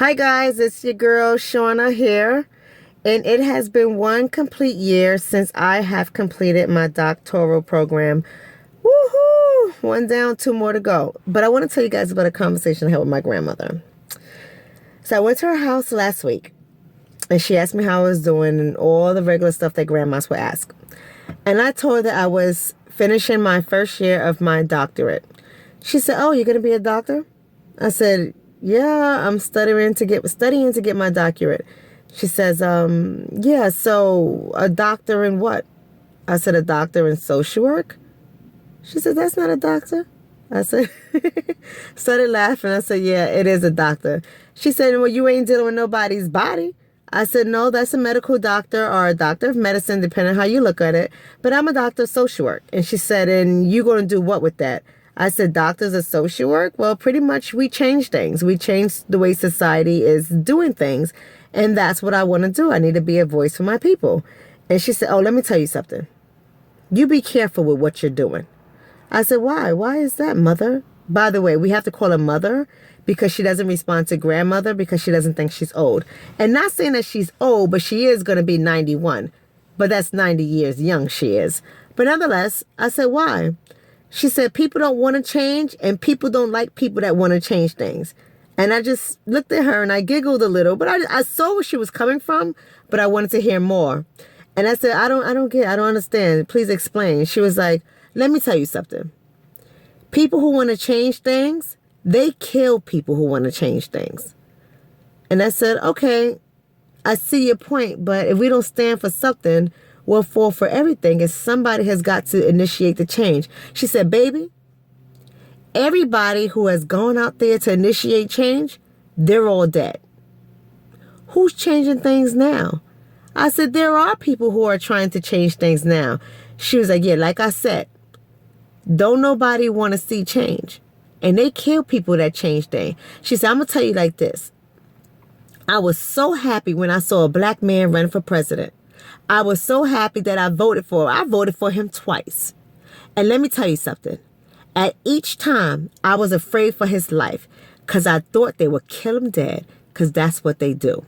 Hi guys, it's your girl Shonna here, and it has been one complete year since I have completed my doctoral program. Woohoo! One down, two more to go. But I want to tell you guys about a conversation I had with my grandmother. So I went to her house last week, and she asked me how I was doing and all the regular stuff that grandmas would ask. And I told her that I was finishing my first year of my doctorate. She said, "Oh, you're going to be a doctor?" I said, "Yeah, I'm studying to get my doctorate." She says, "Yeah, so a doctor in what?" I said, "A doctor in social work." She said, "That's not a doctor." I said, started laughing. I said, "Yeah, it is a doctor." She said, "Well, you ain't dealing with nobody's body." I said, "No, that's a medical doctor or a doctor of medicine, depending on how you look at it. But I'm a doctor of social work." And she said, "And you going to do what with that?" I said, "Doctors of social work? Well, pretty much we change things. We change the way society is doing things. And that's what I want to do. I need to be a voice for my people." And she said, "Oh, let me tell you something. You be careful with what you're doing." I said, "Why? Why is that, mother?" By the way, we have to call her mother because she doesn't respond to grandmother because she doesn't think she's old. And not saying that she's old, but she is going to be 91. But that's 90 years young she is. But nonetheless, I said, "Why?" She said, "People don't want to change, and people don't like people that want to change things." And I just looked at her and I giggled a little, but I saw where she was coming from, but I wanted to hear more. And I said, I don't understand. Please explain." She was like, "Let me tell you something. People who want to change things, they kill people who want to change things." And I said, "Okay, I see your point, but if we don't stand for something, we'll fall for everything, and somebody has got to initiate the change." She said, "Baby, everybody who has gone out there to initiate change, they're all dead. Who's changing things now?" I said, "There are people who are trying to change things now." She was like, "Yeah, like I said, don't nobody want to see change. And they kill people that change things." She said, "I'm going to tell you like this. I was so happy when I saw a black man run for president. I was so happy that I voted for him. I voted for him twice. And let me tell you something. At each time, I was afraid for his life because I thought they would kill him dead because that's what they do.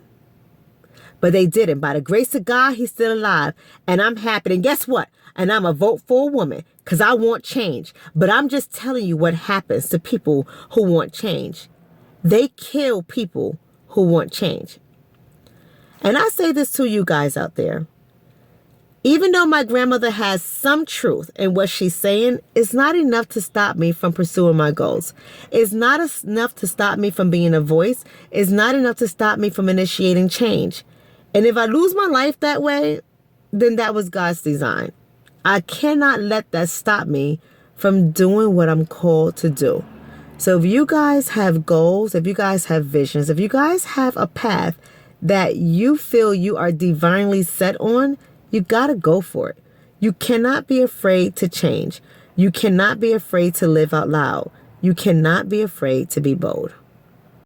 But they didn't. By the grace of God, he's still alive. And I'm happy. And guess what? And I'm a vote for a woman because I want change. But I'm just telling you what happens to people who want change. They kill people who want change." And I say this to you guys out there. Even though my grandmother has some truth in what she's saying, it's not enough to stop me from pursuing my goals. It's not enough to stop me from being a voice. It's not enough to stop me from initiating change. And if I lose my life that way, then that was God's design. I cannot let that stop me from doing what I'm called to do. So if you guys have goals, if you guys have visions, if you guys have a path that you feel you are divinely set on, you got to go for it. You cannot be afraid to change. You cannot be afraid to live out loud. You cannot be afraid to be bold.